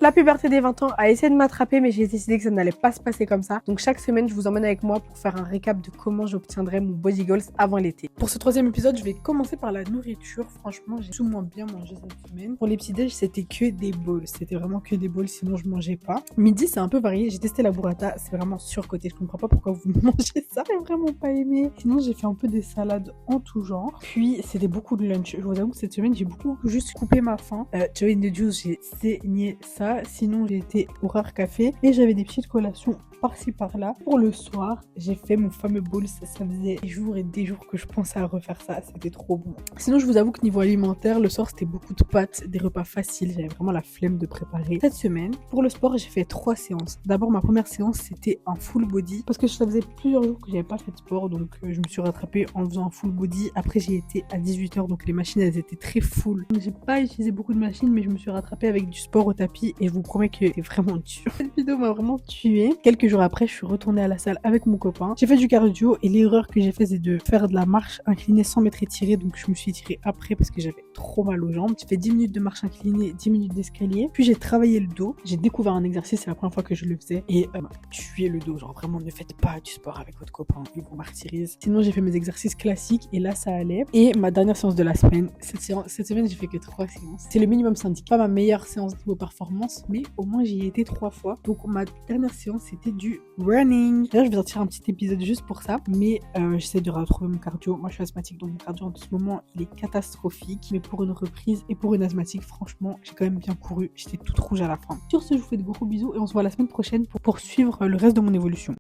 La puberté des 20 ans a essayé de m'attraper, mais j'ai décidé que ça n'allait pas se passer comme ça. Donc chaque semaine, je vous emmène avec moi pour faire un récap de comment j'obtiendrai mon body goals avant l'été. Pour ce troisième épisode, je vais commencer par la nourriture. Franchement, j'ai tout moins bien mangé cette semaine. Pour les petits déj, c'était que des bowls. C'était vraiment que des bowls, sinon je mangeais pas. Midi, c'est un peu varié. J'ai testé la burrata, c'est vraiment surcoté. Je comprends pas pourquoi vous mangez ça. J'ai vraiment pas aimé. Sinon, j'ai fait un peu des salades en tout genre. Puis, c'était beaucoup de lunch. Je vous avoue que cette semaine, j'ai beaucoup juste coupé ma faim. Joy in the Juice, j'ai saigné ça. Sinon, j'ai été au Rare Café et j'avais des petites collations par-ci par-là. Pour le soir, j'ai fait mon fameux bowl. Ça faisait des jours et des jours que je pensais à refaire ça. C'était trop bon. Sinon, je vous avoue que niveau alimentaire, le soir, c'était beaucoup de pâtes, des repas faciles. J'avais vraiment la flemme de préparer. Cette semaine, pour le sport, j'ai fait 3 séances. D'abord, ma première séance, c'était un full body parce que ça faisait plusieurs jours que j'avais pas fait de sport. Donc, je me suis rattrapée en faisant un full body. Après, j'ai été à 18h. Donc, les machines, elles étaient très full. Donc, j'ai pas utilisé beaucoup de machines, mais je me suis rattrapée avec du sport au tapis et je vous promets que c'est vraiment dur. Cette vidéo m'a vraiment tuée. Quelques jours après, je suis retournée à la salle avec mon copain. J'ai fait du cardio et l'erreur que j'ai faite, c'est de faire de la marche inclinée sans m'être étirée. Donc, je me suis étirée après parce que j'avais trop mal aux jambes. J'ai fait 10 minutes de marche inclinée, 10 minutes d'escalier. Puis, j'ai travaillé le dos. J'ai découvert un exercice, c'est la première fois que je le faisais. Et tuer le dos. Genre, vraiment, ne faites pas du sport avec votre copain. Il vous martyrise. Sinon, j'ai fait mes exercices classiques et là, ça allait. Et ma dernière séance de la semaine, cette semaine, j'ai fait que 3 séances. C'est le minimum syndic. Pas ma meilleure séance niveau performance, mais au moins, j'y ai été 3 fois. Donc, ma dernière séance, c'était du running. D'ailleurs, je vais sortir un petit épisode juste pour ça. Mais j'essaie de retrouver mon cardio. Moi, je suis asthmatique, donc mon cardio en ce moment, il est catastrophique. Mais pour une reprise et pour une asthmatique, franchement, j'ai quand même bien couru. J'étais toute rouge à la fin. Sur ce, je vous fais de gros bisous et on se voit la semaine prochaine pour poursuivre le reste de mon évolution.